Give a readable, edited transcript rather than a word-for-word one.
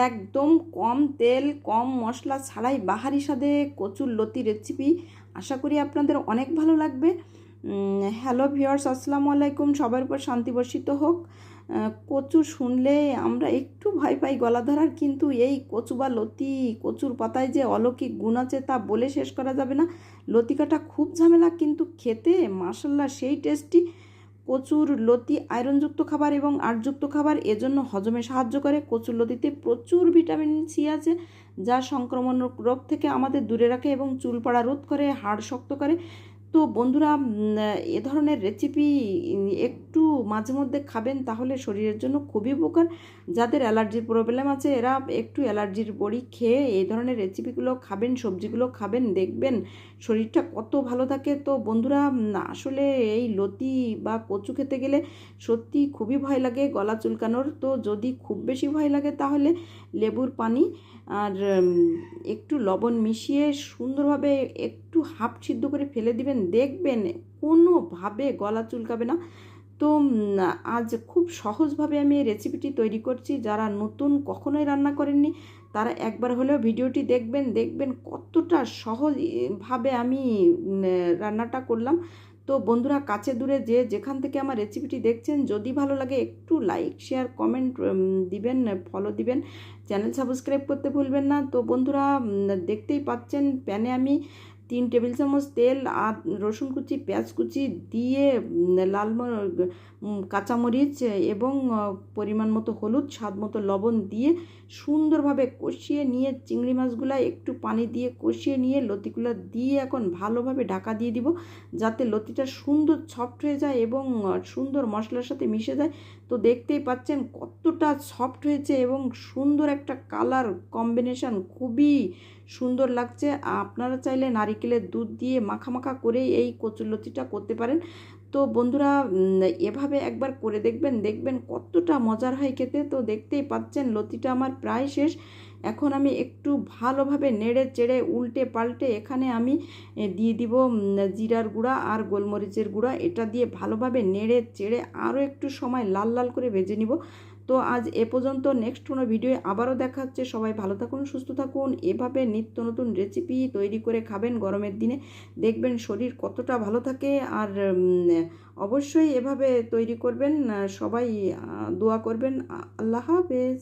একদম কম তেল কম মশলা ছাড়াই বাহারি স্বাদে কচুর লতি রেসিপি। আশা করি আপনাদের অনেক ভালো লাগবে। হ্যালো ভিউয়ার্স, আসসালামু আলাইকুম। সবার উপর শান্তি বর্ষিত হোক। কচু শুনলে আমরা একটু ভয় পাই গলা ধরার, কিন্তু এই কচু বা লতি, কচুর পাতায় যে অলৌকিক গুণ আছে তা বলে শেষ করা যাবে না। লতি কাটা খুব ঝামেলা, কিন্তু খেতে মাশাল্লাহ সেই টেস্টি। কচুর লতি আয়রনযুক্ত খাবার এবং আঁশযুক্ত খাবার, এজন্য হজমে সাহায্য করে। কচুর লতিতে প্রচুর ভিটামিন সি আছে, যা সংক্রমণ রোগ থেকে আমাদের দূরে রাখে এবং চুল পড়া রোধ করে, হাড় শক্ত করে। তো বন্ধুরা, এ ধরনের রেসিপি একটু মাঝে মধ্যে খাবেন, তাহলে শরীরের জন্য খুবই উপকার। যাদের অ্যালার্জির প্রবলেম আছে এরা একটু অ্যালার্জির বড়ি খেয়ে এই ধরনের রেসিপিগুলো খাবেন, সবজিগুলো খাবেন, দেখবেন শরীরটা কত ভালো থাকে। তো বন্ধুরা, আসলে এই লতি বা কচু খেতে গেলে সত্যি খুবই ভয় লাগে গলা চুলকানোর। তো যদি খুব বেশি ভয় লাগে তাহলে লেবুর পানি আর একটু লবণ মিশিয়ে সুন্দরভাবে একটু হাফ সিদ্ধ করে ফেলে দিবেন, দেখবেন কোনোভাবে গলা চুলকাবে না। তো আজ খুব সহজভাবে আমি এই রেসিপিটি তৈরি করছি। যারা নতুন কখনোই রান্না করেননি তারা একবার হলেও ভিডিওটি দেখবেন, দেখবেন কতটা সহজভাবে আমি রান্নাটা করলাম। তো বন্ধুরা, কাছে দূরে যে যেখান থেকে আমার রেসিপিটি দেখছেন, যদি ভালো লাগে একটু লাইক শেয়ার কমেন্ট দিবেন, ফলো দিবেন, চ্যানেল সাবস্ক্রাইব করতে ভুলবেন না। তো বন্ধুরা, দেখতেই পাচ্ছেন প্যানে আমি 3 টেবিল চামচ তেল আর রসুন কুচি, পেঁয়াজ কুচি দিয়ে লাল কাঁচামরিচ এবং পরিমাণ মতো হলুদ, স্বাদ মতো লবণ দিয়ে সুন্দরভাবে কষিয়ে নিয়ে চিংড়ি মাছগুলো একটু পানি দিয়ে কষিয়ে নিয়ে লতিগুলো দিয়ে এখন ভালোভাবে ঢাকা দিয়ে দিব, যাতে লতিটা সুন্দর সফট হয়ে যায় এবং সুন্দর মশলার সাথে মিশে যায়। তো দেখতেই পাচ্ছেন কতটা সফট হয়েছে এবং সুন্দর একটা কালার কম্বিনেশন, খুবই সুন্দর লাগছে। আপনারা চাইলে নারিকেলের দুধ দিয়ে মাখা মাখা করে এই কচুরলতিটা করতে পারেন। তো বন্ধুরা, এভাবে একবার করে দেখবেন, দেখবেন কতটা মজার হয় খেতে। তো দেখতেই পাচ্ছেন লতিটা আমার প্রায় শেষ। এখন আমি একটু ভালোভাবে নেড়ে চেড়ে উল্টে পাল্টে এখানে আমি দিয়ে দিব জিরার গুঁড়া আর গোলমরিচের গুঁড়া। এটা দিয়ে ভালোভাবে নেড়ে চেড়ে আরও একটু সময় লাল লাল করে ভেজে নিব। তো আজ এ পর্যন্ত, নেক্সট কোনো ভিডিও আবারও দেখা হচ্ছে। সবাই ভালো থাকুন, সুস্থ থাকুন। এভাবে নিত্য নতুন রেসিপি তৈরি করে খাবেন গরমের দিনে, দেখবেন শরীর কতটা ভালো থাকে। আর অবশ্যই এভাবে তৈরি করবেন, সবাই দোয়া করবেন। আল্লাহ হাফেজ।